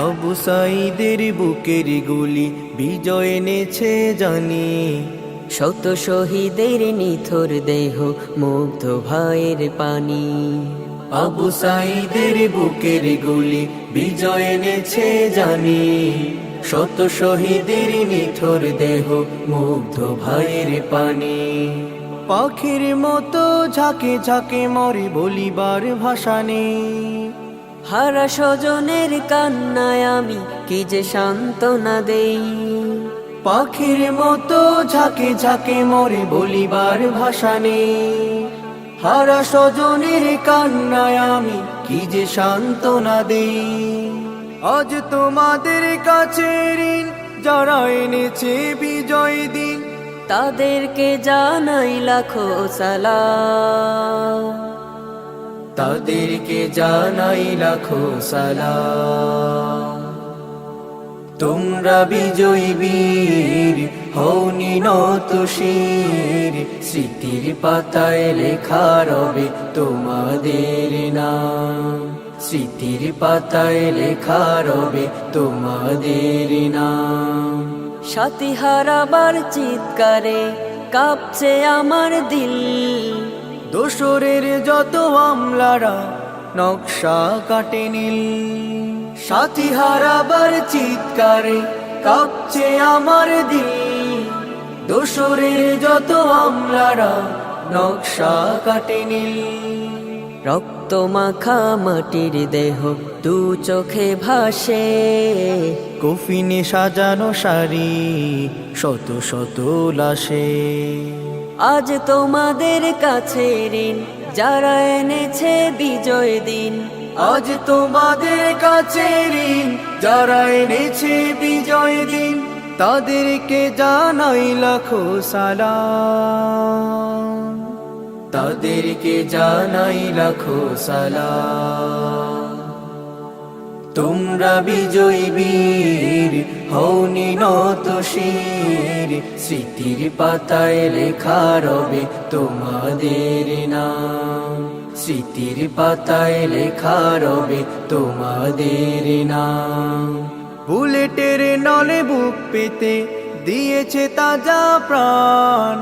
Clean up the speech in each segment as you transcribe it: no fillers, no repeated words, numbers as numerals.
আবু সাঈদের বুকের গুলি বিজয় এনেছে জানি, শত শহীদের নিথর দেহ মুগ্ধ ভাইয়ের পানি। আবু সাঈদের বুকের গুলি বিজয় এনেছে জানি, শত শহীদের নিথর দেহ মুগ্ধ ভাইয়ের পানি। পাখির মতো ঝাঁকে ঝাঁকে মরে বলিবার ভাষা নেই, হারা স্বজনের কান্নায় আমি কি যে সান্ত্বনা দেই। পাখির মতো ঝাঁকে ঝাঁকে মরে বলিবার ভাষা নেই, হারা স্বজনের কান্নায় আমি কি যে সান্ত্বনা দেই। আজ তোমাদের কাছে ঋণ যারা এনেছে বিজয় দিন, তাদেরকে জানাই লাখো সালাম, তাদেরকে জানাই লাখো সালাম। তোমরা বিজয়ী বীর হওনি নত শির, স্মৃতির পাতায় লেখা রবে তোমাদের নাম, স্মৃতির পাতায় লেখা রবে তোমাদের নাম। সাথী হারাবার চিৎকারে কাঁপছে আমার দিল, দোসরের যত আমলারা নকশা কাটে নীল, সাথী হারাবার চিৎকারে কাঁপছে আমার দিল, দোসরের যত আমলারা নকশা কাটে নীল। রক্ত মাখা মাটির দেহ দু চোখে ভাসে, কফিনে সাজানো শাড়ি শত শত লাশে। আজ তোমাদের কাছে ঋণ যারা এনেছে বিজয় দিন, আজ তোমাদের কাছে ঋণ যারা এনেছে বিজয় দিন, তাদেরকে জানাই লাখো সালাম, তাদেরকে জানাই লাখো সালাম। তোমরা বিজয়ী বীর হওনি নত শির, স্মৃতির পাতায় লেখা রবে তোমাদের নাম, স্মৃতির পাতায় লেখা রবে তোমাদের নাম। বুলেটের নলে বুক পেতে দিয়েছে তাজা প্রাণ,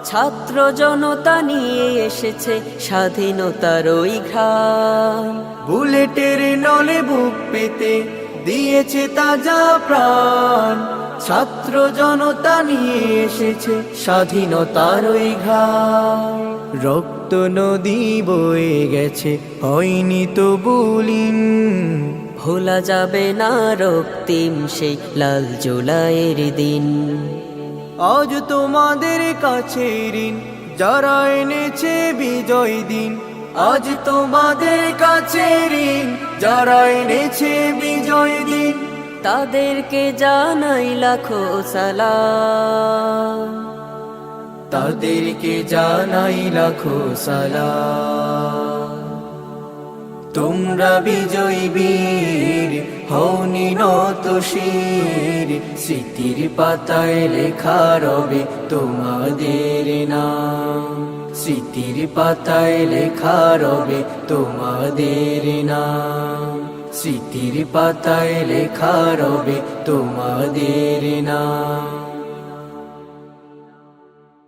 ছাত্র জনতা নিয়ে এসেছে স্বাধীনতার ওই ঘ্রাণ। বুলেটের নলে বুক পেতে দিয়েছে তাজা প্রাণ, ছাত্র জনতা নিয়ে এসেছে স্বাধীনতার ওই ঘাম। রক্ত নদী বয়ে গেছে হয়নি তো বুলিন, ভোলা যাবে না রক্তিম সেই লাল জুলাইয়ের দিন। আজ তোমাদের কাছে ঋণ যারা এনেছে বিজয় দিন, আজ তোমাদের কাছে ঋণ যারা এনেছে বিজয় দিন, তাদেরকে জানাই লাখো সালাম, তাদেরকে জানাই লাখো সালাম। তোমরা বিজয়ী বীর হওনি নত শির, স্মৃতির পাতায় লেখা রবে তোমাদের নাম, স্মৃতির পাতায় লেখা রবে তোমাদের নাম, স্মৃতির পাতায় লেখা রবে তোমাদের নাম।